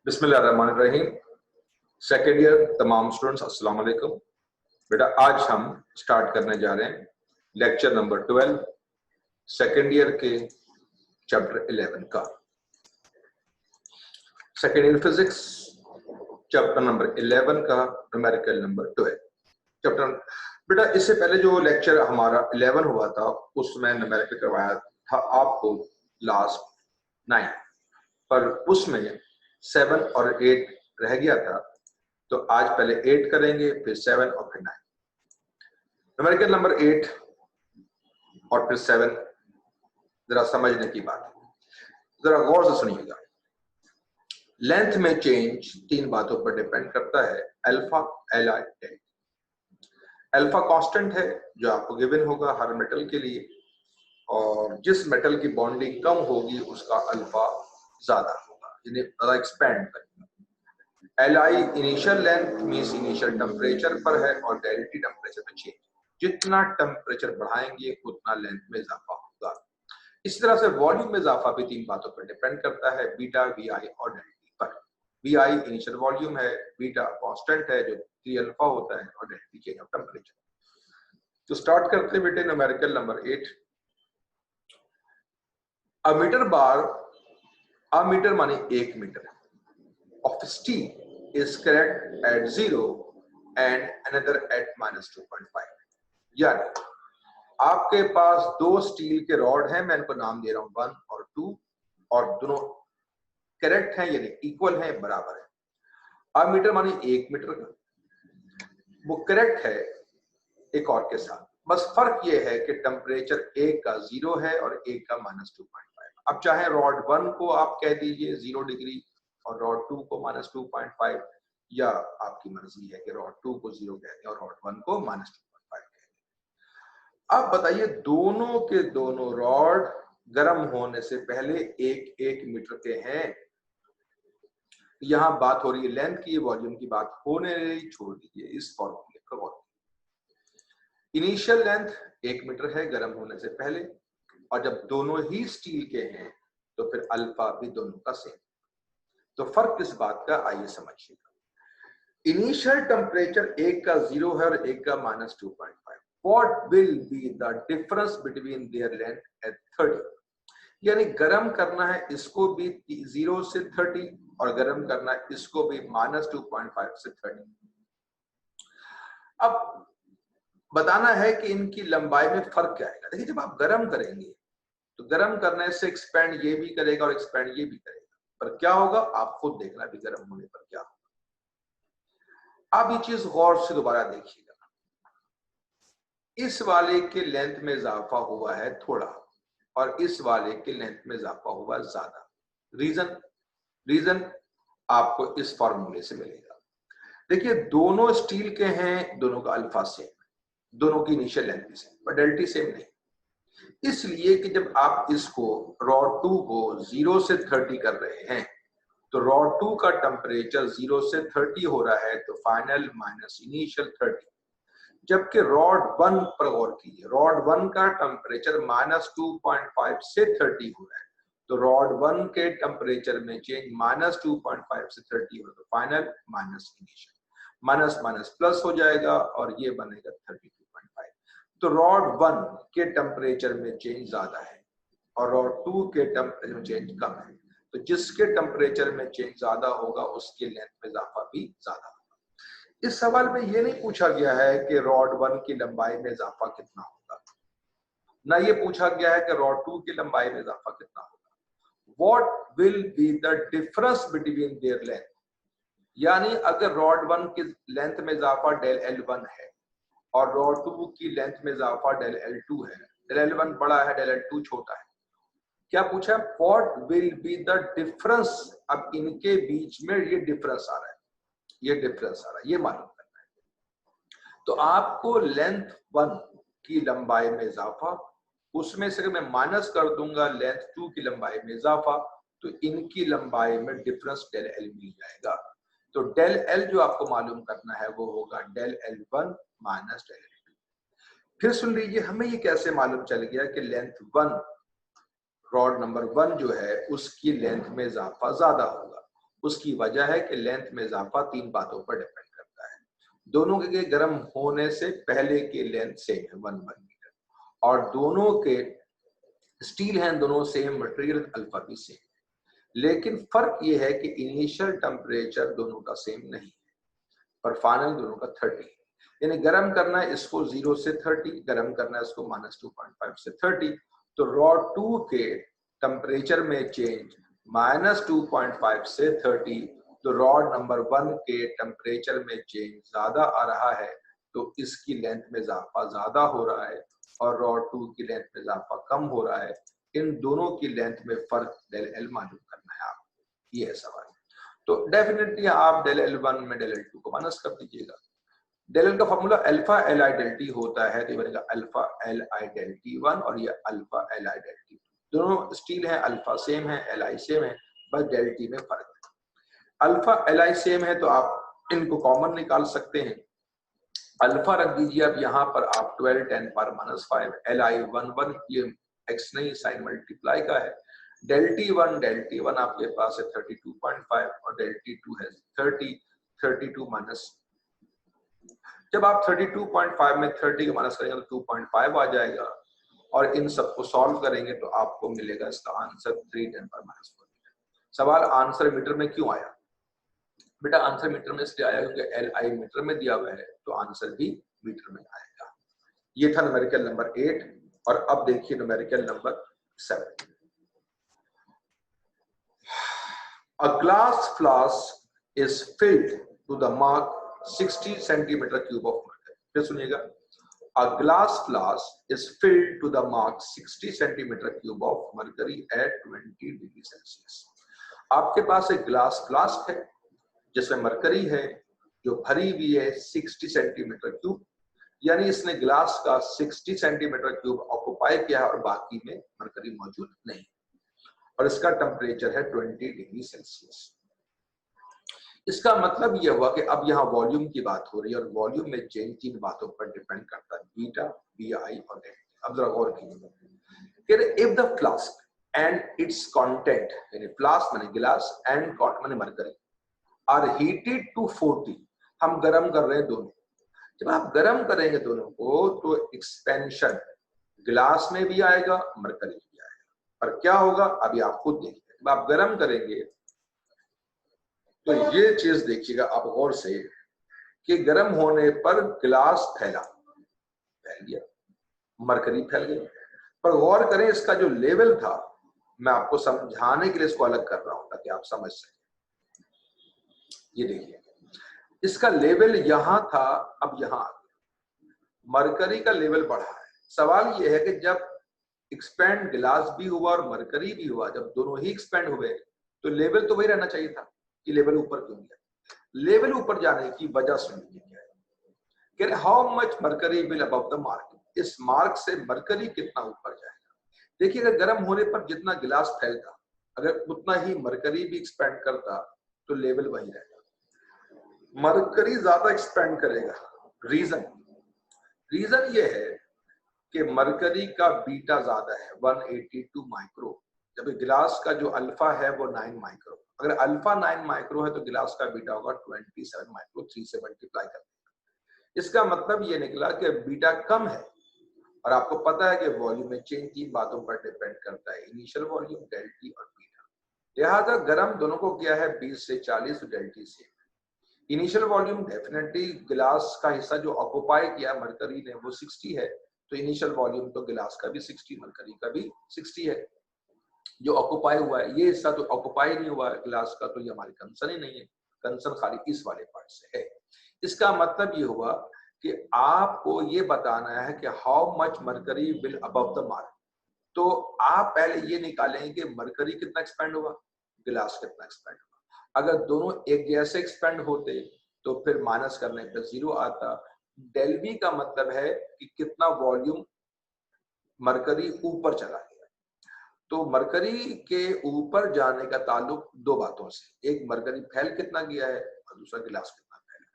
बिस्मिल्लाहिर्रहमानिर्रहीम। Second year तमाम students अस्सलाम वालेकुम। बेटा आज हम स्टार्ट करने जा रहे हैं लेक्चर नंबर 12 सेकेंड ईयर के चैप्टर 11 का। Second year physics chapter number 11 का न्यूमेरिकल नंबर 12 चैप्टर। बेटा इससे पहले जो लेक्चर हमारा 11 हुआ था उसमें न्यूमेरिकल करवाया था आपको लास्ट 9, पर उसमें 7 और 8 रह गया था, तो आज पहले 8 करेंगे, फिर 7 और फिर 9। न्यूमेरिकल नंबर 8 और फिर 7 जरा समझने की बात है, जरा गौर से सुनिएगा। लेंथ में चेंज 3 बातों पर डिपेंड करता है, अल्फा, एल आई, डेल्टा। अल्फा कांस्टेंट है जो आपको गिवन होगा हर मेटल के लिए, और जिस मेटल की बॉन्डिंग कम होगी उसका अल्फा ज्यादा होगा, यानी ज्यादा एक्सपेंड करेगा। L I initial length means initial temperature पर है, और डेल्टी टेम्परेचर में चेंज। जितना टेम्परेचर बढ़ाएंगे उतना लेंथ में इजाफा होगा। इस तरह से वॉल्यूम में इजाफा भी 3 बातों पर डिपेंड करता है, बीटा, वी आई और डेल्टी पर। वी आई इनिशियल वॉल्यूम है, बीटा कांस्टेंट है जो 3 अल्फा होता है, और डेल्टी चेंज ऑफ टेम्परेचर। तो स्टार्ट करते हैं बेटे न्यूमेरिकल नंबर 8। अ मीटर बार, अ मीटर माने 1 metre of steel is correct at 0 and another at -2.5। यानी आपके पास 2 स्टील के रॉड हैं, मैं इनको नाम दे रहा हूं 1 और 2, और दोनों करेक्ट हैं यानी इक्वल हैं, बराबर है। अब मीटर माने 1 मीटर का, वो करेक्ट है एक और के साथ, बस फर्क ये है कि टेम्परेचर एक का 0 है और एक का -2.5। अब चाहे रॉड 1 को आप कह दीजिए 0 डिग्री और रॉड 2 को -2.5, या आपकी मर्जी है कि रॉड 2 को 0 कह दें और रॉड 1 को -2.5 कह दें। अब बताइए दोनों के दोनों रॉड गर्म होने से पहले 1-1 मीटर के हैं। यहां बात हो रही है लेंथ की, वॉल्यूम की बात होने रही, छोड़ दीजिए इस फॉर्मूले को। इनिशियल लेंथ 1 मीटर है गर्म होने से पहले, और जब दोनों ही स्टील के हैं तो फिर अल्फा भी दोनों का सेम। तो फर्क किस बात का, आइए समझिएगा। इनिशियल टेम्परेचर एक का 0 है और एक का -2.5। What will be the difference between their length at 30? यानी गर्म करना है इसको भी 0 से 30, और गर्म करना है इसको भी -2.5 से 30। अब बताना है कि इनकी लंबाई में फर्क क्या आएगा। देखिए जब आप गर्म करेंगे तो गर्म करने से एक्सपेंड ये भी करेगा और एक्सपेंड ये भी करेगा, पर क्या होगा आप खुद देखना भी गर्म होने पर क्या होगा। अब ये चीज गौर से दोबारा देखिएगा, इस वाले के लेंथ में इजाफा हुआ है थोड़ा, और इस वाले के लेंथ में इजाफा हुआ ज्यादा। रीजन आपको इस फॉर्मूले से मिलेगा। देखिए दोनों स्टील के हैं, दोनों का अल्फा सेम है, दोनों की इनिशियल लेंथ भी सेम, पर डेल्टी सेम नहीं। इसलिए कि जब आप इसको रॉड 2 को 0 से 30 कर रहे हैं, तो रॉड 2 का टेम्परेचर 0 से 30 हो रहा है, तो फाइनल माइनस इनिशियल 30। जबकि रॉड 1 पर गौर कीजिए, रॉड 1 का टेम्परेचर -2.5 से 30 हो रहा है, तो रॉड 1 के टेम्परेचर में चेंज -2.5 से 30 हो, तो final minus initial, minus minus plus हो जाएगा और ये बनेगा 32.5। तो रॉड 1 के टेम्परेचर में चेंज ज्यादा है और रॉड 2 के टेम्परेचर में चेंज कम है, तो जिसके टेम्परेचर में चेंज ज्यादा होगा उसके लेंथ में इजाफा भी ज्यादा होगा। इस सवाल में ये नहीं पूछा गया है कि रॉड 1 की लंबाई में इजाफा कितना होगा, ना ये पूछा गया है कि रॉड 2 की लंबाई में इजाफा कितना होगा। What will be the difference between their length, यानी अगर रॉड 1 की लेंथ में इजाफा डेल L1 है और रॉड 2 की लेंथ में इजाफा डेल L2 है, डेल L1 बड़ा है डेल L2 छोटा है, क्या पूछा, what will be the difference. अब इनके बीच में ये डिफरेंस आ रहा है, ये डिफरेंस आ रहा है, ये मालूम करना है। तो आपको लेंथ 1 की लंबाई में इजाफा, उसमें से मैं माइनस कर दूंगा लेंथ 2 की लंबाई में इजाफा, तो इनकी लंबाई में डिफरेंस डेल L मिल जाएगा। तो डेल L जो आपको मालूम करना है वो होगा del L1 minus del L2। फिर सुन लीजिए, हमें ये कैसे मालूम चल गया कि लेंथ 1, रॉड नंबर 1 जो है उसकी लेंथ में इजाफा ज्यादा होगा। उसकी वजह है कि लेंथ में इजाफा 3 बातों पर डिपेंड करता है। दोनों के गर्म होने से पहले की लेंथ सेम है 1 मीटर, और दोनों के स्टील हैं, दोनों सेम मटेरियल, अल्फा भी सेम है। लेकिन फर्क ये है कि इनिशियल टेम्परेचर दोनों का सेम नहीं है, पर फाइनल दोनों का 30, यानी गर्म करना है इसको 0 से 30, गर्म करना है इसको -2.5 से 30। तो रॉड 2 के टेम्परेचर में चेंज -2.5 से 30, तो रॉड नंबर 1 के टेम्परेचर में चेंज ज्यादा आ रहा है, तो इसकी लेंथ में इजाफा ज्यादा हो रहा है, और रॉड 2 की लेंथ में इजाफा कम हो रहा है। इन दोनों की लेंथ में फर्क डेल एल मालूम करना है आपको, ये है सवाल। तो डेफिनेटली आप डेल एल 1 में डेल एल 2 को माइनस कर दीजिएगा। डेल एल का formula alpha L I del T होता है, तो ये बनेगा alpha L I del T 1 और ये alpha L I del T 2। दोनों स्टील है, अल्फा सेम है, एल आई सेम है, बस डेल टी में फर्क है। अल्फा एल आई सेम है तो आप इनको कॉमन निकाल सकते हैं। अल्फा रख दीजिए अब यहाँ पर आप 12 10 पावर -5, एल आई 1 ये एक्स नहीं साइन मल्टीप्लाई का है। डेल टी वन आपके पास है 32.5 और डेल टी 2 है 30, 32 माइनस, जब आप 32.5 में 30 को माइनस करेंगे तो 2.5 आ जाएगा, और इन सबको सॉल्व करेंगे तो आपको मिलेगा इसका आंसर 3 10 पावर -4 मीटर। सवाल आंसर मीटर में क्यों आया बेटा? आंसर मीटर में इसलिए आया क्योंकि एल आई मीटर में दिया हुआ है, तो आंसर भी मीटर में आएगा। ये था न्यूमेरिकल नंबर 8, और अब देखिए numerical number 7। A glass flask is filled to the mark 60 centimeter cube of mercury. फिर सुनिएगा, a glass flask is filled to the mark 60 centimeter cube of mercury at 20 degree Celsius. आपके पास एक glass flask है जिसमें mercury है जो भरी हुई है 60 सेंटीमीटर क्यूब, यानी इसने ग्लास का 60 सेंटीमीटर क्यूब ऑक्युपाई किया और बाकी में मरकरी मौजूद नहीं, और इसका टेम्परेचर है 20 डिग्री सेल्सियस। इसका मतलब यह हुआ कि अब यहाँ वॉल्यूम की बात हो रही है, और वॉल्यूम में चेंज 3 बातों पर डिपेंड करता है, बीटा, बीआई और डेल्टा। अब जरा गौर कीजिए, if the flask and it's content, यानी फ्लास्क माने गिलास एंड कॉट माने मरकरी, आर हीटेड टू 40, हम गर्म कर रहे हैं दोनों। जब आप गर्म करेंगे दोनों को तो एक्सपेंशन गिलास में भी आएगा, मरकरी में भी आएगा, पर क्या होगा अभी आप खुद देखिए। जब आप गर्म करेंगे तो ये चीज देखिएगा आप गौर से कि गर्म होने पर गिलास फैल गया, मरकरी फैल गई, पर गौर करें इसका जो लेवल था, मैं आपको समझाने के लिए इसको अलग कर रहा हूं ताकि आप समझ सकें। ये देखिए इसका लेवल यहां था, अब यहां आ गया, मरकरी का लेवल बढ़ा है। सवाल यह है कि जब एक्सपेंड गिलास भी हुआ और मरकरी भी हुआ, जब दोनों ही एक्सपेंड हुए तो लेवल तो वही रहना चाहिए था, कि लेवल ऊपर क्यों गया? लेवल ऊपर जाने की वजह सुनिए क्या है, कि how much mercury will above the mark, इस मार्क से मरकरी कितना ऊपर जाएगा। देखिए अगर गर्म होने पर जितना गिलास फैलता, अगर उतना ही मरकरी भी एक्सपेंड करता तो लेवल वही रहता। मरकरी ज्यादा एक्सपेंड करेगा, रीजन ये है कि मरकरी का बीटा ज्यादा है 182 माइक्रो, जब गिलास का जो अल्फा है वो 9 माइक्रो। अगर अल्फा 9 माइक्रो है तो गिलास का बीटा होगा 27 माइक्रो, 3 से मल्टीप्लाई कर देगा। इसका मतलब ये निकला कि बीटा कम है, और आपको पता है कि वॉल्यूम में चेंज 3 बातों पर डिपेंड करता है, इनिशियल वॉल्यूम, डेल्टी और बीटा। लिहाजा गर्म दोनों को किया है 20 से 40, डेल्टी से। इनिशियल वॉल्यूम डेफिनेटली गिलास का हिस्सा जो ऑक्युपाई किया मरकरी ने वो 60 है, तो इनिशियल वॉल्यूम तो गिलास का भी 60, मरकरी का भी 60 है। जो ऑक्युपाई हुआ है ये हिस्सा तो ऑक्युपाई नहीं हुआ है गिलास का, तो ये हमारी कंसर्न ही नहीं है, कंसर्न खाली इस वाले पार्ट से है। इसका मतलब ये हुआ कि आपको ये बताना है कि how much mercury will above the mark. तो आप पहले ये निकालेंगे कि मरकरी कितना एक्सपेंड हुआ, गिलास कितना एक्सपेंड हुआ। अगर दोनों एक जैसे एक्सपेंड होते तो फिर माइनस करने पर 0 आता। डेल वी का मतलब है कि कितना वॉल्यूम मरकरी ऊपर चला गया। तो मरकरी के ऊपर जाने का ताल्लुक 2 बातों से, एक मरकरी फैल कितना गया है और दूसरा गिलास कितना फैल है।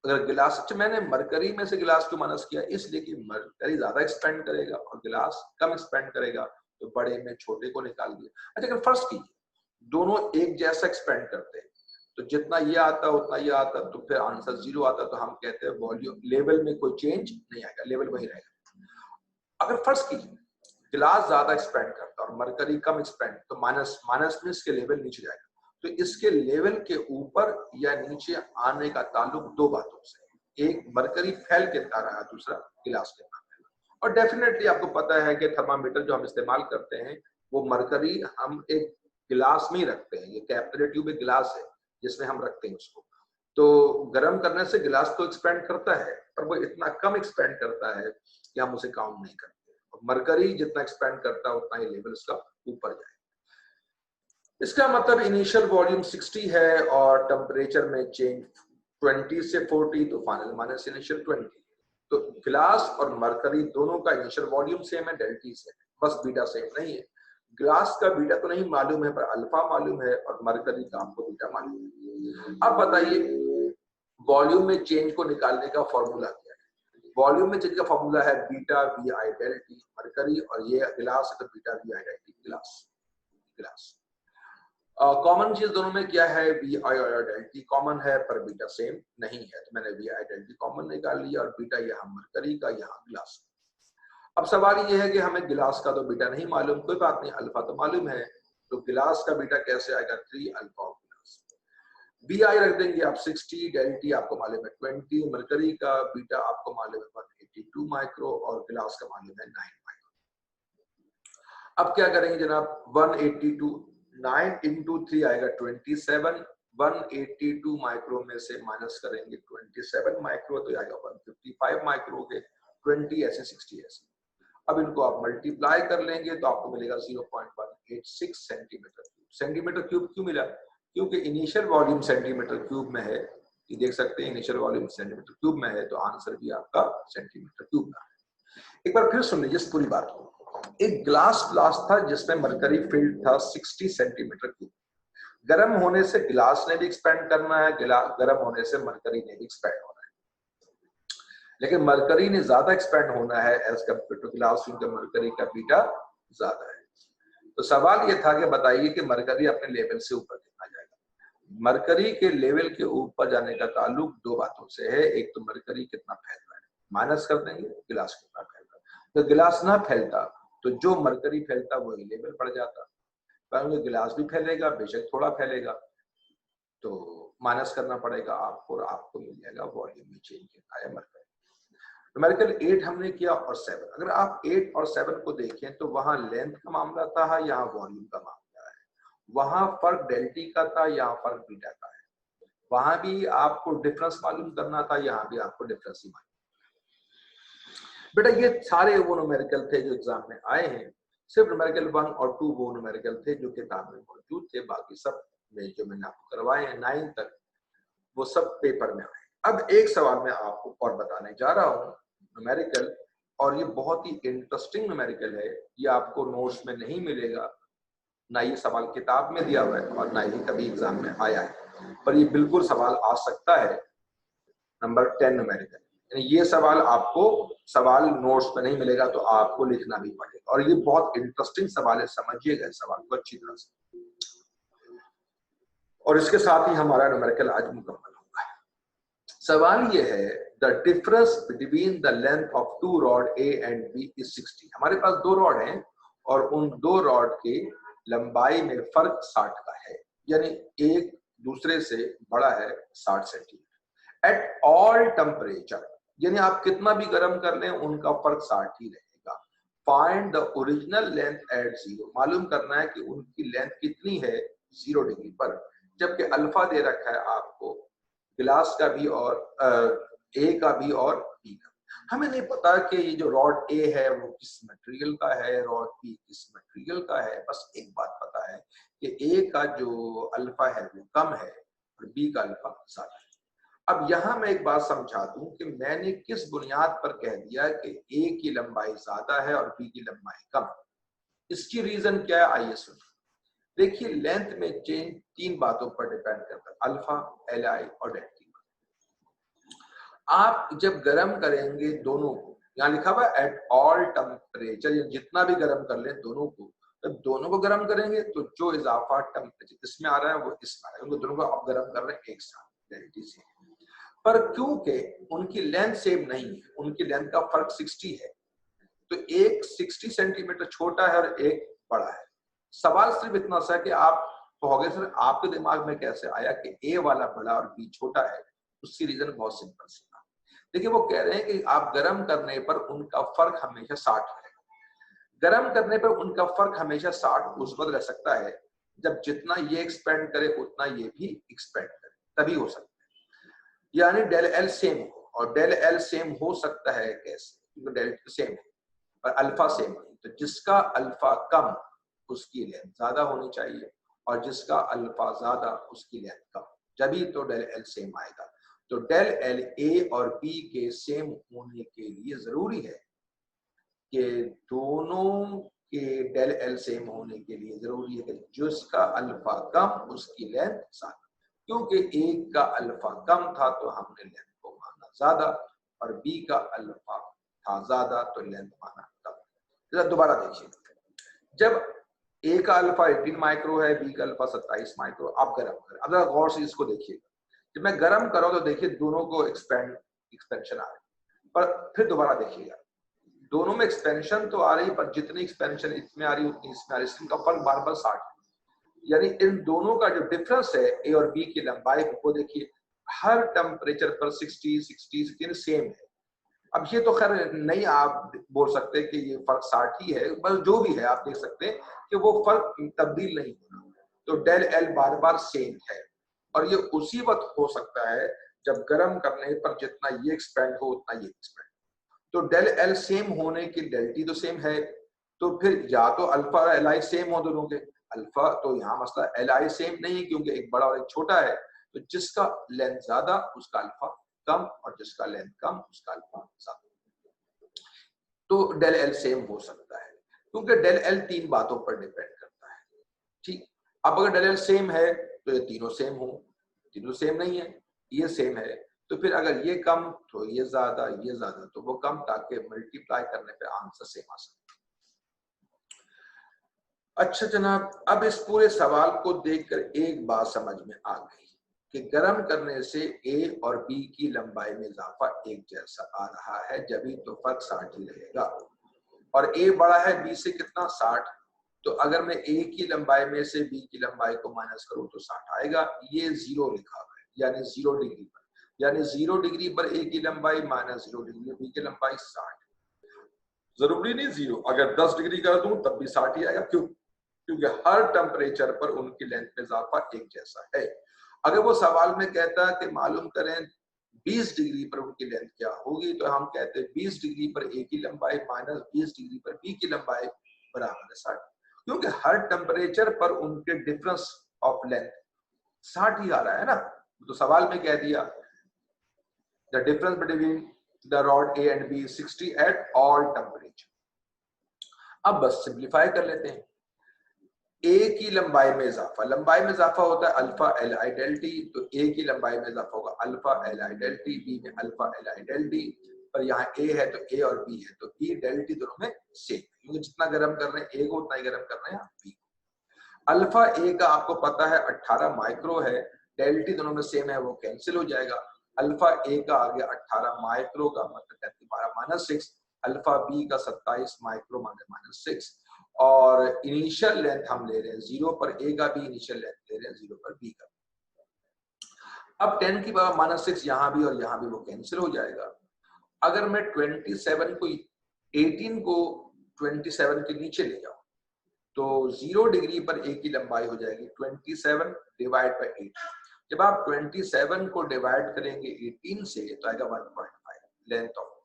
अगर गिलास, मैंने मरकरी में से गिलास को माइनस किया इसलिए कि मरकरी ज्यादा एक्सपेंड करेगा और गिलास कम एक्सपेंड करेगा, तो बड़े में छोटे को निकाल दिया। अच्छा अगर फर्स्ट कीजिए दोनों एक जैसा एक्सपेंड करते हैं तो जितना ये आता उतना ये आता, तो फिर आंसर 0 आता, तो हम कहते हैं वॉल्यूम लेवल में कोई चेंज नहीं आएगा, लेवल वही रहेगा। अगर फर्स्ट कीजिए गिलास ज्यादा एक्सपेंड करता है और मरकरी कम एक्सपेंड, तो माइनस माइनस में इसके लेवल नीचे जाएगा। तो इसके लेवल के ऊपर या नीचे आने का ताल्लुक दो बातों से, एक मरकरी फैल कितना रहा, दूसरा गिलास कितना फैला। और डेफिनेटली आपको पता है कि थर्मामीटर जो हम इस्तेमाल करते हैं वो मरकरी हम एक गिलास में ही रखते हैं, ये कैपिलरी ट्यूब एक गिलास है जिसमें हम रखते हैं उसको। तो गर्म करने से गिलास तो एक्सपेंड करता है, पर वो इतना कम एक्सपेंड करता है कि हम उसे काउंट नहीं करते। मरकरी जितना एक्सपेंड करता है उतना ही लेवल इसका ऊपर जाए। इसका मतलब इनिशियल वॉल्यूम 60 है और टेम्परेचर में चेंज 20 से 40, तो फाइनल माइनस इनिशियल 20। तो गिलास और मरकरी दोनों का इनिशियल वॉल्यूम सेम है, डेल्टी सेम है, बस बीटा सेम नहीं है। गिलास का बीटा तो नहीं मालूम है, पर अल्फा मालूम है, और मरकरी का आपको बीटा मालूम है। अब बताइए वॉल्यूम में चेंज को निकालने का फॉर्मूला क्या है? वॉल्यूम में चेंज का फॉर्मूला है beta V I del T mercury, और ये गिलास है तो beta V I del T गिलास। कॉमन चीज दोनों में क्या है? वी आई और डेल टी कॉमन है, पर बीटा सेम नहीं है, तो मैंने V I del T common निकाल लिया, और बीटा यहाँ मरकरी का, यहाँ गिलास। अब सवाल ये है कि हमें गिलास का तो बीटा नहीं मालूम, कोई बात नहीं, अल्फा तो मालूम है, तो गिलास का बीटा कैसे आएगा? 3 अल्फा ऑफ गिलास। बी आई रख देंगे आप 60, डेल टी आपको मालूम है 20, मरकरी का बीटा आपको मालूम है 182 माइक्रो, और गिलास का मालूम है 9 माइक्रो। अब क्या करेंगे जनाब? 182 9 इंटू 3 आएगा 27, 182 माइक्रो में से माइनस करेंगे 27 माइक्रो, तो आएगा 155 माइक्रो के 20 ऐसे 60 ऐसे। अब इनको आप मल्टीप्लाई कर लेंगे तो आपको मिलेगा 0.186 सेंटीमीटर क्यूब। सेंटीमीटर क्यूब क्यों मिला? क्योंकि इनिशियल वॉल्यूम सेंटीमीटर क्यूब में है, ये देख सकते हैं इनिशियल वॉल्यूम सेंटीमीटर क्यूब में है, तो आंसर भी आपका सेंटीमीटर क्यूब में है। एक बार फिर सुन लीजिए इस पूरी बात को। एक ग्लास फ्लास्क था जिसमें मरकरी फिल्ड था 60 सेंटीमीटर क्यूब। गर्म होने से गिलास ने भी एक्सपेंड करना है, गर्म होने से मरकरी ने भी एक्सपेंड होना है, लेकिन मरकरी ने ज्यादा एक्सपेंड होना है एज कम्पेयर टू गिलास, क्योंकि मरकरी का बीटा ज्यादा है। तो सवाल ये था कि बताइए कि मरकरी अपने लेवल से ऊपर कितना जाएगा। मरकरी के लेवल के ऊपर जाने का ताल्लुक दो बातों से है, एक तो मरकरी कितना फैल रहा है, माइनस कर देंगे, गिलास कितना फैल रहा है। तो गिलास ना फैलता तो जो मरकरी फैलता वही लेवल बढ़ जाता, क्योंकि गिलास भी फैलेगा, बेशक थोड़ा फैलेगा, तो माइनस करना पड़ेगा आपको, और आपको मिल जाएगा वॉल्यूम में चेंज कितना है मरकरी। न्यूमेरिकल 8 हमने किया और 7। अगर आप 8 और 7 को देखें तो वहां लेंथ का मामला था, यहाँ वॉल्यूम का मामला है। वहां फर्क डेल्टी का था, यहाँ फर्क बीटा का है। वहां भी आपको डिफरेंस मालूम करना था, यहाँ भी आपको डिफरेंस ही मालूम। बेटा ये सारे वो न्यूमेरिकल थे जो एग्जाम में आए हैं, सिर्फ न्यूमेरिकल 1 और 2 वो न्यूमेरिकल थे जो किताब में मौजूद थे, बाकी सब में जो मैंने आपको करवाए हैं 9 तक वो सब पेपर में आए। अब एक सवाल मैं आपको और बताने जा रहा हूँ न्यूमेरिकल, और ये बहुत ही इंटरेस्टिंग न्यूमेरिकल है, ये आपको नोट्स में नहीं मिलेगा, ना ये सवाल किताब में दिया हुआ है और ना ही कभी एग्जाम में आया है, पर ये बिल्कुल सवाल आ सकता है। नंबर 10 न्यूमेरिकल, यानी ये सवाल आपको सवाल नोट्स में नहीं मिलेगा, तो आपको लिखना भी पड़ेगा, और ये बहुत इंटरेस्टिंग सवाल है, समझिएगा इस सवाल को अच्छी तरह से। और इसके साथ ही हमारा न्यूमेरिकल आज मुकम्मल होगा। सवाल ये है, the difference between the length of 2 rod A and B is 60। हमारे पास 2 रॉड हैं और उन 2 रॉड की लंबाई में फर्क 60 का है, यानी एक दूसरे से बड़ा है 60 सेंटीमीटर। एट ऑल टेम्परेचर, यानी आप कितना भी गर्म कर लें उनका फर्क 60 ही रहेगा। Find the original length at 0, मालूम करना है कि उनकी लेंथ कितनी है 0 डिग्री पर, जबकि अल्फा दे रखा है आपको गिलास का भी और ए का भी और बी का। हमें नहीं पता कि ये जो रॉड ए है वो किस मटेरियल का है, रॉड बी किस मटेरियल का है, बस एक बात पता है कि ए का जो अल्फा है वो कम है और बी का अल्फा ज्यादा है। अब यहाँ मैं एक बात समझा दूं कि मैंने किस बुनियाद पर कह दिया कि ए की लंबाई ज्यादा है और बी की लंबाई कम है। इसकी रीजन क्या है आइए सुनिए। देखिए लेंथ में चेंज 3 बातों पर डिपेंड करता है, अल्फा, एल आई और डेल्टा। आप जब गर्म करेंगे दोनों को, यहाँ लिखा हुआ एट ऑल टेम्परेचर, जितना भी गर्म कर ले दोनों को, जब दोनों को गर्म करेंगे तो जो इजाफा टेम्परेचर इसमें आ रहा है वो इसमें आ रहा है, उनको दोनों को आप गर्म कर रहे हैं एक साथ डेल्टी से। पर क्योंकि उनकी लेंथ सेम नहीं है, उनकी लेंथ का फर्क 60 है, तो एक 60 सेंटीमीटर छोटा है और एक बड़ा है। सवाल सिर्फ इतना सा है कि आप कहोगे सर आपके दिमाग में कैसे आया कि ए वाला बड़ा और बी छोटा है? उसकी रीजन बहुत सिंपल सी है। देखिए वो कह रहे हैं कि आप गर्म करने पर उनका फर्क हमेशा 60 रहेगा। गर्म करने पर उनका फर्क हमेशा 60 उस वक्त रह सकता है जब जितना ये एक्सपेंड करे उतना ये भी एक्सपेंड करे, तभी हो सकता है। यानी डेल एल सेम हो, और डेल एल सेम हो सकता है कैसे? क्योंकि डेल सेम है पर अल्फा सेम नहीं, तो जिसका अल्फा कम उसकी लेंथ ज्यादा होनी चाहिए और जिसका अल्फा ज्यादा उसकी लेंथ कम, जभी तो डेल एल सेम आएगा। तो डेल एल ए और बी के सेम होने के लिए जरूरी है कि दोनों के डेल एल सेम होने के लिए जरूरी है कि जिसका अल्फा कम उसकी लेंथ ज्यादा, क्योंकि एक का अल्फा कम था तो हमने लेंथ को माना ज्यादा और बी का अल्फा था ज्यादा तो लेंथ माना कम। दोबारा देखिए, जब ए का अल्फा 18 माइक्रो है, बी का अल्फा 27 माइक्रो, आप गर्म करें। अब गौर से इसको देखिएगा, जब मैं गर्म कर रहा हूं तो देखिए दोनों को एक्सपेंशन आ रही है, पर फिर दोबारा देखिएगा दोनों में एक्सपेंशन तो आ रही है पर जितनी एक्सपेंशन इसमें आ रही है उतनी इसमें आ रही है, इनका फर्क बार 60 है। यानी इन दोनों का जो डिफरेंस है ए और बी की लंबाई को देखिए, हर टेम्परेचर पर 60 सेम है। अब ये तो खैर नहीं आप बोल सकते कि ये फर्क 60 ही है, बस जो भी है आप देख सकते हैं कि वो फर्क तब्दील नहीं होना, तो डेल एल बार बार सेम है। और ये उसी वक्त हो सकता है जब गर्म करने पर जितना ये एक्सपेंड हो उतना ये एक्सपेंड। तो डेल एल सेम होने की डेल्टी तो सेम है, तो फिर या तो अल्फा और एल आई सेम हो दोनों के। अल्फा तो यहाँ मसला एल आई सेम नहीं है क्योंकि एक बड़ा और एक छोटा है, तो जिसका लेंथ ज्यादा उसका अल्फा कम और जिसका लेंथ कम उसका अल्फा ज्यादा। तो डेल एल सेम हो सकता है क्योंकि डेल एल तीन बातों पर डिपेंड करता है। ठीक, अब अगर डेल एल सेम है तो ये तीनों सेम हो, तीनों सेम नहीं है, ये सेम है, तो फिर अगर ये कम तो ये ज्यादा तो वो कम, ताकि मल्टीप्लाई करने पे आंसर सेम आ सके। अच्छा जनाब, अब इस पूरे सवाल को देखकर एक बात समझ में आ गई कि गर्म करने से ए और बी की लंबाई में इजाफा एक जैसा आ रहा है, जभी तो फर्क 60 ही रहेगा। और ए बड़ा है बी से कितना 60, तो अगर मैं ए की लंबाई में से बी की लंबाई को माइनस करूं तो 60 आएगा। ये 0 लिखा हुआ है यानी 0 डिग्री पर, यानी 0 डिग्री पर ए की लंबाई माइनस 0 डिग्री बी की लंबाई 60। जरूरी नहीं 0, अगर 10 डिग्री कर दूं तब भी 60 ही आएगा। क्यों? क्योंकि हर टेम्परेचर पर उनकी लेंथ में इजाफा एक जैसा है। अगर वो सवाल में कहता है कि मालूम करें 20 डिग्री पर उनकी लेंथ क्या होगी, तो हम कहते हैं 20 डिग्री पर ए की लंबाई माइनस 20 डिग्री पर बी की लंबाई बराबर है 60, क्योंकि हर टेम्परेचर पर उनके डिफरेंस ऑफ लेंथ 60 ही आ रहा है ना। तो सवाल में कह दिया the difference between the rod A and B 60 at all temperature. अब बस सिंप्लीफाई कर लेते हैं। ए की लंबाई में इजाफा होता है alpha L I del T, तो ए की लंबाई में इजाफा होगा alpha L I del T, B में alpha L I del T, पर यहाँ ए है तो ए और बी है तो बी डेल टी दोनों में सेम, क्योंकि जितना गर्म कर रहे हैं ए को उतना ही गर्म कर रहे हैं बी को। अल्फा ए का आपको पता है 18 माइक्रो है, डेल टी दोनों में सेम है वो कैंसिल हो जाएगा। अल्फा ए का आ गया 18 माइक्रो का मतलब 12 -6, अल्फा बी का 27 माइक्रो -6, और इनिशियल लेंथ हम ले रहे हैं 0 पर ए का भी इनिशियल लेंथ ले रहे हैं 0 पर बी का। अब 10 की पावर -6 यहाँ भी और यहाँ भी वो कैंसिल हो जाएगा। अगर मैं 27 को 18 को 27 के नीचे ले जाऊं तो 0 डिग्री पर ए की लंबाई हो जाएगी 27 डिवाइड बाय 18। जब आप 27 को डिवाइड करेंगे 18 से तो आएगा 1.5 लेंथ ऑफ।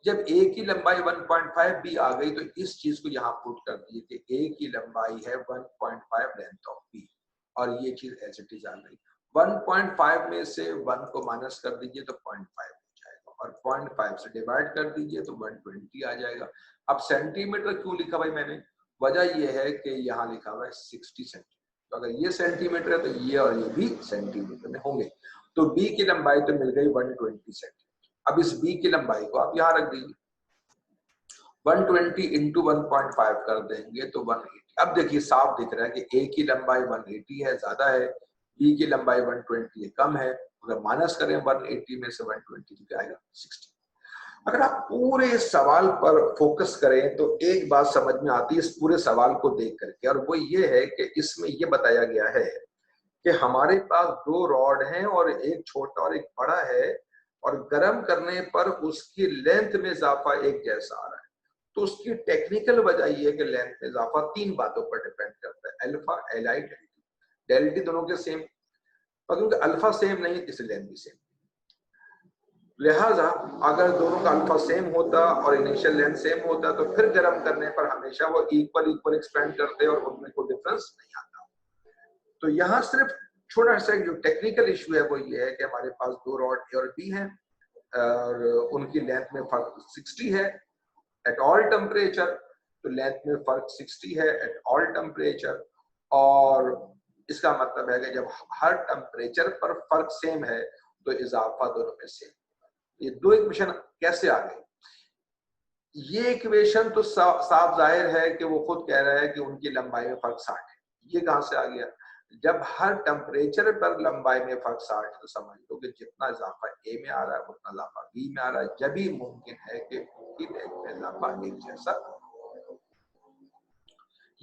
जब ए की लंबाई 1.5 भी आ गई तो इस चीज को यहाँ पुट कर दीजिए कि ए की लंबाई है 1.5 लेंथ ऑफ बी, और ये चीज एज इट इज आ गई। 1.5 में से 1 को माइनस कर दीजिए तो 0.5 हो जाएगा, और 0.5 से डिवाइड कर दीजिए तो 120 आ जाएगा। अब सेंटीमीटर क्यों लिखा भाई मैंने? वजह यह है कि यहाँ लिखा हुआ है 60 सेंटीमीटर, तो अगर ये सेंटीमीटर है तो ये और ये भी सेंटीमीटर में होंगे, तो बी की लंबाई तो मिल गई 120 सेंटीमीटर। अब इस बी की लंबाई को आप यहां रख दीजिए, 120 इंटू 1.5 कर देंगे तो 180 अब देखिए साफ दिख रहा है कि ए की लंबाई 180 है, ज्यादा है, बी की लंबाई 120 है, कम है। अगर माइनस करें 180 में से 120 तो क्या आएगा? 60। अगर आप पूरे सवाल पर फोकस करें तो एक बात समझ में आती है इस पूरे सवाल को देख करके, और वो ये है कि इसमें ये बताया गया है कि हमारे पास दो रॉड हैं और एक छोटा और एक बड़ा है, और गर्म करने पर उसकी लेंथ में इजाफा एक जैसा आ रहा है। तो उसकी टेक्निकल वजह ये है कि लेंथ में इजाफा तीन बातों पर डिपेंड करता है, अल्फा, एलआई, डेल्टी। डेल्टी दोनों के सेम, और क्योंकि अल्फा सेम नहीं इसलिए लेंथ भी सेम। लिहाजा अगर दोनों का अल्फा सेम होता और इनिशियल लेंथ सेम होता तो फिर गर्म करने पर हमेशा वो इक्वल एक्सपेंड करते और उनमें कोई डिफरेंस नहीं आता। तो यहाँ सिर्फ छोटा सा जो टेक्निकल इशू है वो ये है कि हमारे पास दो रॉड ए और बी हैं और उनकी लेंथ में फर्क 60 है एट ऑल टेम्परेचर। तो लेंथ में फर्क 60 है एट ऑल टेम्परेचर, और इसका मतलब है कि जब हर टेम्परेचर पर फर्क सेम है तो इजाफा दोनों में सेम। ये दो इक्वेशन कैसे आ गई? ये इक्वेशन तो साफ जाहिर है कि वो खुद कह रहा है कि उनकी लंबाई में फर्क 60 है। ये कहां से आ गया? जब हर टेम्परेचर पर लंबाई में फर्क 60 है तो समझ लो कि जितना इजाफा ए में आ रहा है उतना इजाफा बी में आ रहा है, जब भी मुमकिन है कि उनकी लेंथ में इजाफा एक जैसा।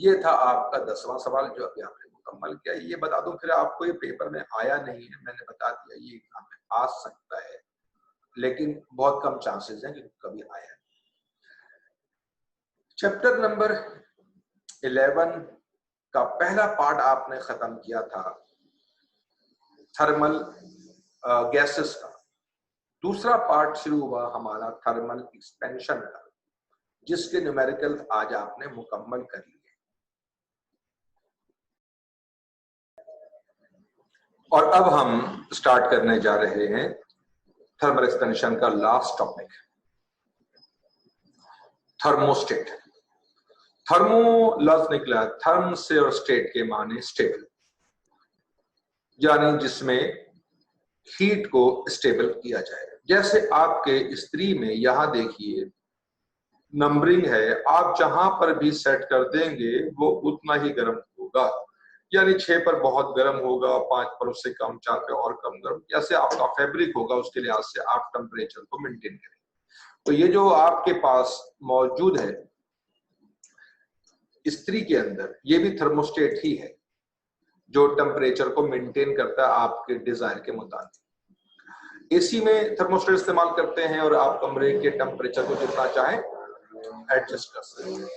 ये था आपका 10वां सवाल जो अभी आपने मुकम्मल किया। ये बता दूं फिर आपको, ये पेपर में आया नहीं है, मैंने बता दिया ये एग्जाम में आ सकता है लेकिन बहुत कम चांसेस हैं कि कभी आया। चैप्टर नंबर 11 का पहला पार्ट आपने खत्म किया था थर्मल गैसेस का। दूसरा पार्ट शुरू हुआ हमारा थर्मल एक्सपेंशन का, जिसके न्यूमेरिकल आज आपने मुकम्मल कर लिए। और अब हम स्टार्ट करने जा रहे हैं थर्मल एक्सपेंशन का लास्ट टॉपिक, थर्मोस्टेट। थर्मो लफ्ज निकला थर्म से और स्टेट के माने स्टेबल, यानी जिसमें हीट को स्टेबल किया जाए। जैसे आपके स्त्री में यहां देखिए नंबरिंग है, आप जहां पर भी सेट कर देंगे वो उतना ही गर्म होगा, यानी 6 पर बहुत गर्म होगा, 5 पर उससे कम, 4 पे और कम गर्म। जैसे आपका फैब्रिक होगा उसके लिहाज से आप टेम्परेचर को मेंटेन करें। तो ये जो आपके पास मौजूद है स्त्री के अंदर, ये भी थर्मोस्टेट ही है जो टेम्परेचर को मेंटेन करता है आपके डिजायर के मुताबिक। एसी में थर्मोस्टेट इस्तेमाल करते हैं और आप कमरे के टेम्परेचर को जितना चाहें एडजस्ट कर सकते हैं।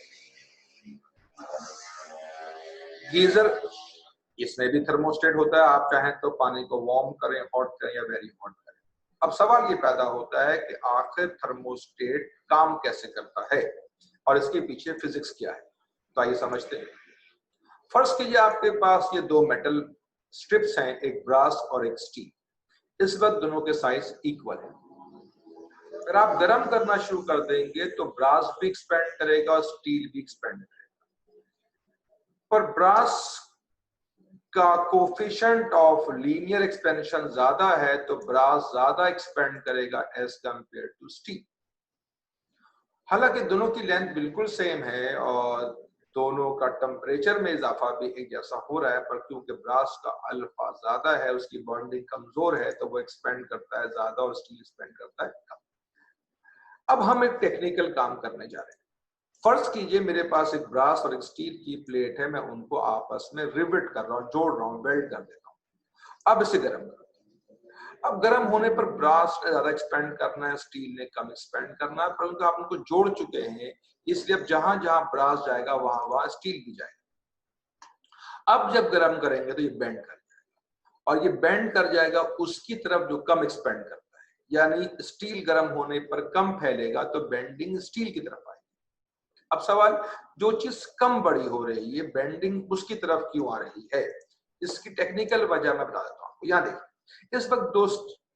गीजर, इसमें भी थर्मोस्टेट होता है, आप चाहें तो पानी को वार्म करें, हॉट करें या वेरी हॉट करें। अब सवाल ये पैदा होता है कि आखिर थर्मोस्टेट काम कैसे करता है और इसके पीछे फिजिक्स क्या है। तो आइए समझते हैं। फर्स्ट कीजिए, आपके पास ये दो मेटल स्ट्रिप्स हैं, एक ब्रास और एक स्टील। इस वक्त दोनों के साइज इक्वल है। अगर आप गर्म करना शुरू कर देंगे तो ब्रास भी एक्सपेंड करेगा और स्टील भी एक्सपेंड करेगा, पर ब्रास का कोफिशिएंट ऑफ लीनियर एक्सपेंशन ज्यादा है तो ब्रास ज्यादा एक्सपेंड करेगा एज कंपेयर टू स्टील। हालांकि दोनों की लेंथ बिल्कुल सेम है और दोनों का टेम्परेचर में इजाफा भी एक जैसा हो रहा है, पर क्योंकि ब्रास का अल्फा ज्यादा है, उसकी बॉन्डिंग कमजोर है, तो वो एक्सपेंड करता है ज्यादा और स्टील एक्सपेंड करता है कम। अब हम एक टेक्निकल काम करने जा रहे हैं। फर्ज कीजिए मेरे पास एक ब्रास और एक स्टील की प्लेट है, मैं उनको आपस में रिवेट कर रहा हूं, जोड़ रहा हूं, वेल्ड कर देता हूं। अब इसे गर्म कर, अब गर्म होने पर ब्रास ने ज्यादा एक्सपेंड करना है, स्टील ने कम एक्सपेंड करना है, परंतु आप उनको जोड़ चुके हैं, इसलिए अब जहां जहां ब्रास जाएगा वहां वहां स्टील भी जाएगा। अब जब गर्म करेंगे तो ये बेंड कर जाएगा, और ये बेंड कर जाएगा उसकी तरफ जो कम एक्सपेंड करता है, यानी स्टील गर्म होने पर कम फैलेगा तो बेंडिंग स्टील की तरफ आएगी। अब सवाल, जो चीज कम बड़ी हो रही है बेंडिंग उसकी तरफ क्यों आ रही है? इसकी टेक्निकल वजह मैं बता देता हूं। यहां देखिए, इस वक्त दो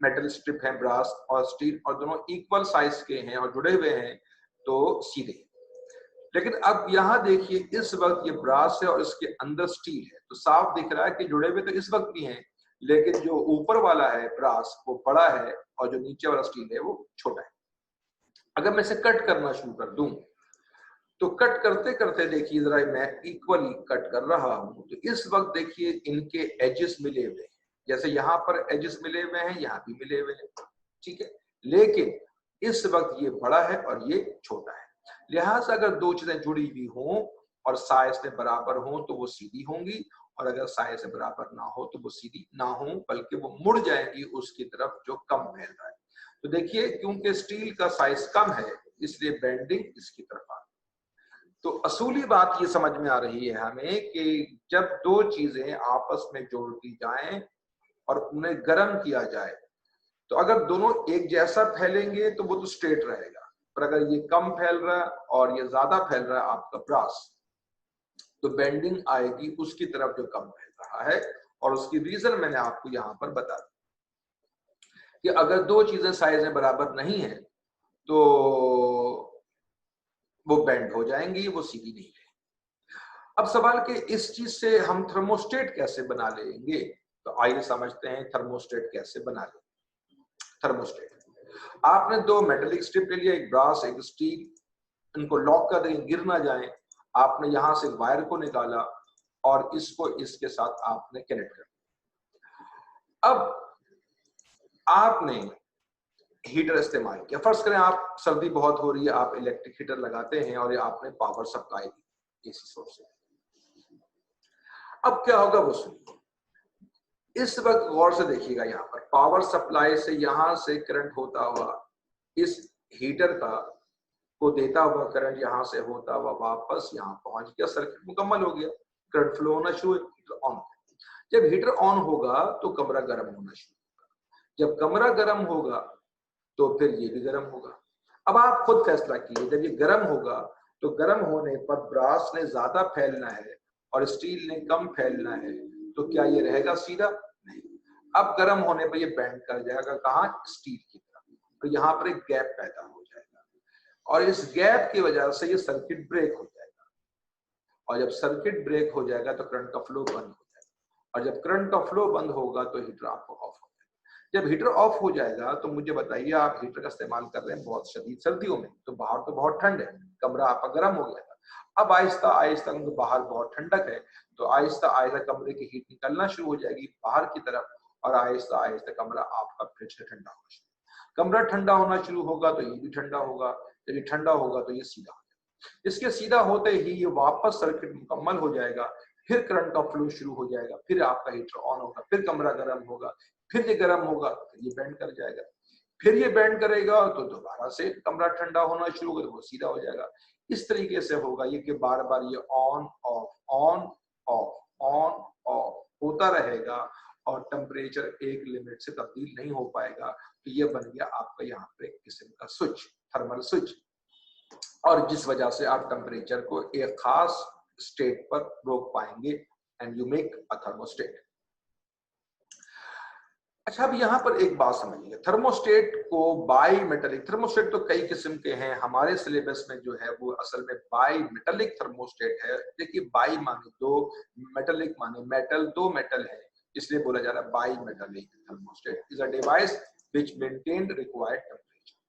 मेटल स्ट्रिप हैं, ब्रास और स्टील, और दोनों इक्वल साइज के हैं और जुड़े हुए हैं तो सीधे। लेकिन अब यहां देखिए, इस वक्त ये ब्रास है और इसके अंदर स्टील है, तो साफ दिख रहा है कि जुड़े हुए तो इस वक्त भी हैं, लेकिन जो ऊपर वाला है ब्रास वो बड़ा है और जो नीचे वाला स्टील है वो छोटा है। अगर मैं इसे कट करना शुरू कर दूं तो कट करते करते देखिए जरा, मैं इक्वली कट कर रहा हूं, तो इस वक्त देखिए इनके एजेस मिले हुए हैं, जैसे यहाँ पर एजेस मिले हुए हैं, यहाँ भी मिले हुए हैं, ठीक है। लेकिन इस वक्त ये बड़ा है और ये छोटा है, लिहाजा अगर दो चीजें जुड़ी हुई हों और साइज में बराबर हों तो वो सीधी होंगी, और अगर साइज से बराबर ना हो तो वो सीधी ना हो, बल्कि वो मुड़ जाएंगी उसकी तरफ जो कम फैल रहा है। तो देखिए क्योंकि स्टील का साइज कम है इसलिए बेंडिंग इसकी तरफ आ, तो असूली बात ये समझ में आ रही है हमें कि जब दो चीजें आपस में जोड़ दी जाएं और उन्हें गर्म किया जाए, तो अगर दोनों एक जैसा फैलेंगे तो वो तो स्ट्रेट रहेगा, पर अगर ये कम फैल रहा है और ये ज्यादा फैल रहा है आपका ब्रास, तो बेंडिंग आएगी उसकी तरफ जो कम फैल रहा है। और उसकी रीजन मैंने आपको यहां पर बता दी कि अगर दो चीजें साइज में बराबर नहीं है तो वो बेंड हो जाएंगी, वो सीधी नहीं है। अब सवाल कि इस चीज से हम थर्मोस्टेट कैसे बना लेंगे, तो आइए समझते हैं थर्मोस्टेट कैसे बना लें। थर्मोस्टेट, आपने दो मेटेलिक स्ट्रिप ले लिया, एक ब्रास एक स्टील, इनको लॉक कर दें, गिर ना जाए। आपने यहां से वायर को निकाला और इसको इसके साथ आपने कनेक्ट कर दिया। अब आपने हीटर इस्तेमाल किया, फर्ज करें आप सर्दी बहुत हो रही है, आप इलेक्ट्रिक हीटर लगाते हैं और ये आपने पावर सप्लाई दी एसी सोर्स से। अब क्या होगा वो सुनिए, इस वक्त गौर से देखिएगा, यहाँ पर पावर सप्लाई से यहां से करंट होता हुआ इस हीटर का को देता हुआ करंट यहां से होता हुआ वापस यहां पहुंच गया, सर्किट मुकम्मल हो गया, करंट फ्लो होना शुरू, हीटर ऑन। जब हीटर ऑन होगा तो कमरा गर्म होना शुरू होगा, जब कमरा गर्म होगा तो फिर ये भी गर्म होगा। अब आप खुद फैसला कीजिए, जब ये गर्म होगा तो गर्म होने पर ब्रास ने ज्यादा फैलना है और स्टील ने कम फैलना है, तो क्या ये रहेगा सीधा? नहीं। अब गर्म होने पर ये बेंड कर जाएगा, कहाँ? स्टील की तरफ। तो यहाँ पर एक गैप पैदा हो जाएगा और इस गैप की वजह से ये सर्किट ब्रेक हो जाएगा, और जब सर्किट ब्रेक हो जाएगा तो करंट का फ्लो बंद हो जाएगा, और जब करंट का फ्लो बंद होगा तो हीटर आपको ऑफ हो जाएगा। जब हीटर ऑफ हो जाएगा तो मुझे बताइए, आप हीटर का इस्तेमाल कर रहे हैं बहुत शदीद सर्दियों में, तो बाहर तो बहुत ठंड है, कमरा आपका गर्म हो गया था। अब आहिस्ता आहिस्ता बाहर बहुत ठंडक है, तो आहिस्ता आहिस्ता कमरे की हीट निकलना शुरू हो जाएगी बाहर की तरफ, और आहिस्ता आहिस्ता कमरा आपका फिर से ठंडा होना शुरू। कमरा ठंडा होना शुरू होगा तो ये भी ठंडा होगा, जब ये ठंडा होगा तो ये सीधा हो जाएगा। इसके सीधा होते ही ये वापस सर्किट मुकम्मल हो जाएगा, फिर करंट का फ्लो शुरू हो जाएगा, फिर आपका हीटर ऑन होगा, फिर कमरा गर्म होगा, फिर ये गर्म होगा, फिर ये बेंड कर जाएगा, फिर ये बेंड करेगा तो दोबारा से कमरा ठंडा होना शुरू होगा, वो सीधा हो जाएगा। इस तरीके से होगा ये कि बार बार ये ऑन ऑफ होता रहेगा और टेम्परेचर एक लिमिट से तब्दील नहीं हो पाएगा। तो ये बन गया आपका यहाँ पे एक किस्म का स्विच, थर्मल स्विच, और जिस वजह से आप टेम्परेचर को एक खास स्टेट पर रोक पाएंगे, and you make a thermostat. अच्छा, अब यहाँ पर एक बात समझिए, थर्मोस्टेट को बाई मेटेलिक, थर्मोस्टेट तो कई किस्म के हैं, हमारे सिलेबस में जो है वो असल में बाई मेटेलिक थर्मोस्टेट है। देखिए बाई माने दो, मेटेलिक माने मेटल, दो मेटल है, इसलिए बोला जा रहा है by metallic thermostat is a device which maintain required temperature.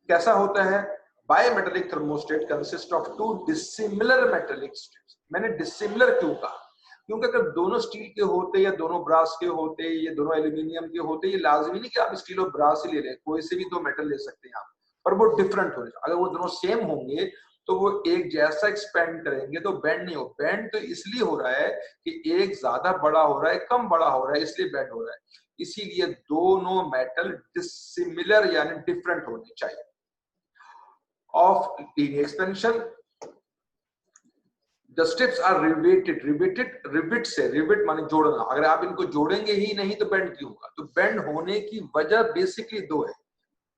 कैसा होता है? By metallic thermostat consist of to dissimilar metallic strips. मैंने डिसिमिलर क्यों कहा? क्योंकि अगर दोनों स्टील के होते या दोनों ब्रास के होते या दोनों एल्यूमिनियम के होते, ये लाजमी नहीं कि आप स्टील और ब्रास ही ले लें, कोई से भी दो मेटल ले सकते हैं आप, पर वो डिफरेंट होने। अगर वो दोनों सेम होंगे तो वो एक जैसा एक्सपेंड करेंगे तो बेंड नहीं हो। बेंड तो इसलिए हो रहा है कि एक ज्यादा बड़ा हो रहा है, कम बड़ा हो रहा है, इसलिए बेंड हो रहा है। इसीलिए दोनों मेटल डिसिमिलर यानी डिफरेंट होने चाहिए। Of linear expansion, The strips are riveted, rivet से, रिविट माने जोड़ना, अगर आप इनको जोड़ेंगे ही नहीं तो बेंड क्यों होगा? तो बेंड होने की वजह बेसिकली दो है।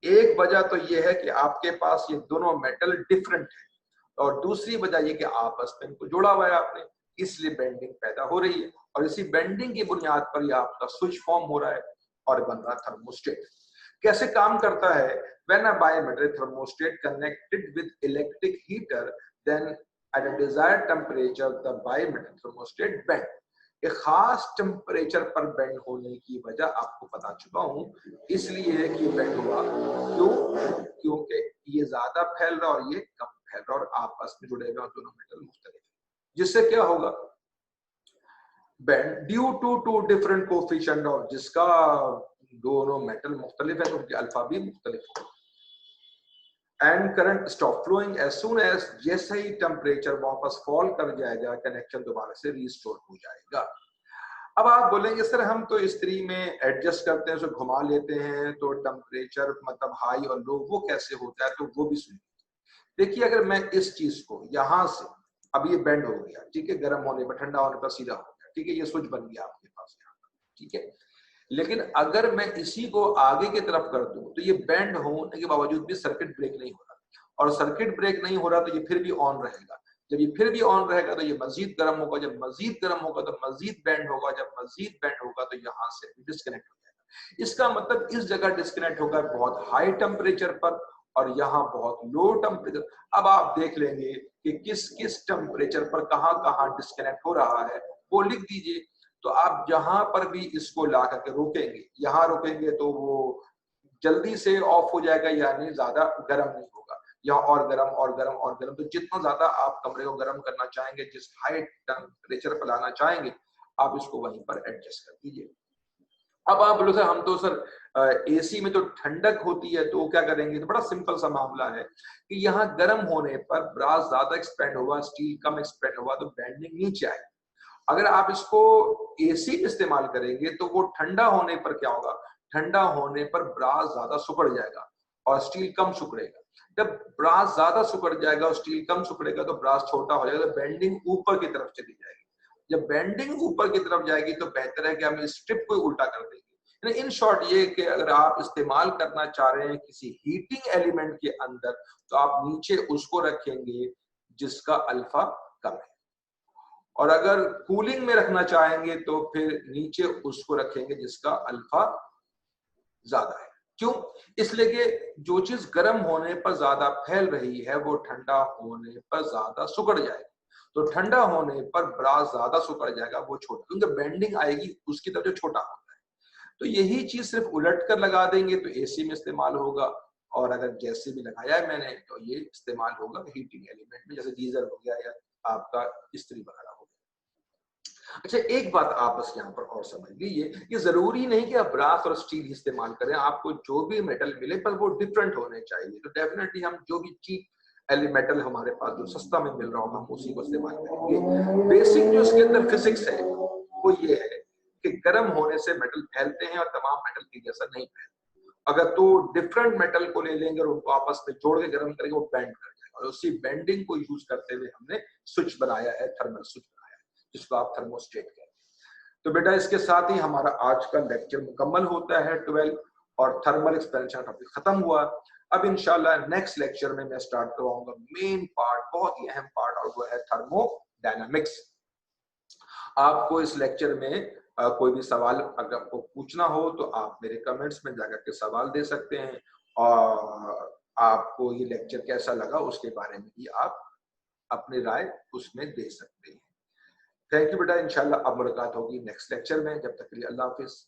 एक वजह तो ये है कि आपके पास ये दोनों मेटल डिफरेंट है, और दूसरी वजह ये कि आपस में इनको जोड़ा हुआ है आपने, इसलिए बेंडिंग पैदा हो रही है, और इसी बेंडिंग की बुनियाद पर ये आपका स्विच फॉर्म हो रहा है और बन रहा थर्मोस्टेट। कैसे काम करता है? When a bimetallic thermostat connected with electric heater, then at a desired temperature the bimetallic thermostat bend। एक खास टेम्परेचर पर बेंड होने की वजह आपको बता चुका हूं, इसलिए कि बेंड हुआ। क्यों? क्योंकि ये ज्यादा फैल रहा और ये कम फैल रहा है और आपस में जुड़े हुए हैं, दोनों मेटल मुख्तलिफ है, जिससे क्या होगा, bend due to different coefficient of, जिसका दोनों मेटल मुख्तलिफ है तो उनके अल्फा भी मुख्तलिफ होगा। And current stop flowing as soon as, जैसे ही टेम्परेचर वापस फॉल कर जाएगा कनेक्शन दोबारा से रीस्टोर हो जाएगा। अब आप बोलेंगे सर हम तो इस्त्री में एडजस्ट करते हैं, उसे घुमा लेते हैं तो टेम्परेचर मतलब हाई और लो वो कैसे होता है, तो वो भी सुनिए। देखिए अगर मैं इस चीज को यहां से, अब ये बेंड हो गया, ठीक है, गर्म होने पर ठंडा होने पर सीधा हो गया, ठीक है, ये स्विच बन गया आपके पास यहाँ पर, ठीक है। लेकिन अगर मैं इसी को आगे की तरफ कर दूं तो ये बेंड होने के बावजूद भी सर्किट ब्रेक नहीं हो रहा, और सर्किट ब्रेक नहीं हो रहा तो ये फिर भी ऑन रहेगा। जब ये फिर भी ऑन रहेगा तो ये मजीद गर्म होगा, जब मजीद गर्म होगा तो मजीद बेंड होगा, जब मजीद बेंड होगा तो यहाँ से डिस्कनेक्ट हो जाएगा। इसका मतलब इस जगह डिस्कनेक्ट होगा बहुत हाई टेम्परेचर पर और यहाँ बहुत लो टेम्परेचर। अब आप देख लेंगे कि किस किस टेम्परेचर पर कहाँ कहाँ डिस्कनेक्ट हो रहा है, वो लिख दीजिए। तो आप जहां पर भी इसको ला करके रोकेंगे, यहाँ रोकेंगे तो वो जल्दी से ऑफ हो जाएगा, यानी ज्यादा गर्म नहीं होगा, या और गर्म और गर्म और गर्म। तो जितना ज्यादा आप कमरे को गर्म करना चाहेंगे, जिस हाई टेम्परेचर पर लाना चाहेंगे, आप इसको वहीं पर एडजस्ट कर दीजिए। अब आप बोलो सर हम तो सर एसी में तो ठंडक होती है तो क्या करेंगे, तो बड़ा सिंपल सा मामला है कि यहाँ गर्म होने पर ब्रास ज्यादा एक्सपेंड होगा, स्टील कम एक्सपेंड होगा, तो बेंडिंग नीचे आएगी। अगर आप इसको एसी में इस्तेमाल करेंगे तो वो ठंडा होने पर क्या होगा, ठंडा होने पर ब्रास ज्यादा सिकुड़ जाएगा और स्टील कम सिकुड़ेगा। जब ब्रास ज्यादा सिकुड़ जाएगा और स्टील कम सिकुड़ेगा तो ब्रास छोटा हो जाएगा, तो बेंडिंग ऊपर की तरफ चली जाएगी। जब बेंडिंग ऊपर की तरफ जाएगी तो बेहतर है कि हम इस स्ट्रिप को उल्टा कर देंगे। इन शॉर्ट ये कि अगर आप इस्तेमाल करना चाह रहे हैं किसी हीटिंग एलिमेंट के अंदर, तो आप नीचे उसको रखेंगे जिसका अल्फा कम है, और अगर कूलिंग में रखना चाहेंगे तो फिर नीचे उसको रखेंगे जिसका अल्फा ज्यादा है। क्यों? इसलिए कि जो चीज गर्म होने पर ज्यादा फैल रही है वो ठंडा होने पर ज्यादा सिकुड़ जाएगी, तो ठंडा होने पर ब्रास ज्यादा सिकुड़ जाएगा, वो छोटा, क्योंकि बेंडिंग आएगी उसकी तरफ जो छोटा होता है। तो यही चीज सिर्फ उलट कर लगा देंगे तो एसी में इस्तेमाल होगा, और अगर जैसे भी लगाया है मैंने तो ये इस्तेमाल होगा हीटिंग एलिमेंट में, जैसे गीजर हो गया या आपका इस्त्री वगैरह हो गया। अच्छा एक बात आप बस यहाँ पर और समझ लीजिए, ये जरूरी नहीं कि आप ब्रास और स्टील इस्तेमाल करें, आपको जो भी मेटल मिले पर वो डिफरेंट होने चाहिए। तो डेफिनेटली हम जो भी चीप मेटल हमारे पास जो सस्ता में मिल रहा होगा हम उसी को इस्तेमाल करेंगे। बेसिक जो इसके अंदर फिजिक्स है वो ये है कि गर्म होने से मेटल फैलते हैं और तमाम मेटल की जैसा नहीं फैलते। अगर तो डिफरेंट मेटल को ले लेंगे और उनको आपस में जोड़ के गर्म करेंगे, वो बेंड कर जाएगा, और उसी बेंडिंग को यूज करते हुए हमने स्विच बनाया है, थर्मल स्विच बनाया है, जिसको आप थर्मोस्टेट कहते हैं। तो बेटा इसके साथ ही हमारा आज का लेक्चर मुकम्मल होता है 12, और थर्मल एक्सपेंशन टॉपिक खत्म हुआ। अब इंशाल्लाह नेक्स्ट लेक्चर में मैं स्टार्ट करवाऊंगा मेन पार्ट, बहुत ही अहम पार्ट, और वो है थर्मोडायनामिक्स। आपको इस लेक्चर में कोई भी सवाल अगर आपको पूछना हो तो आप मेरे कमेंट्स में जाकर के सवाल दे सकते हैं, और आपको ये लेक्चर कैसा लगा उसके बारे में भी आप अपनी राय उसमें दे सकते हैं। थैंक यू बेटा, इंशाल्लाह अब मुलाकात होगी नेक्स्ट लेक्चर में। जब तक के लिए अल्लाह हाफिज।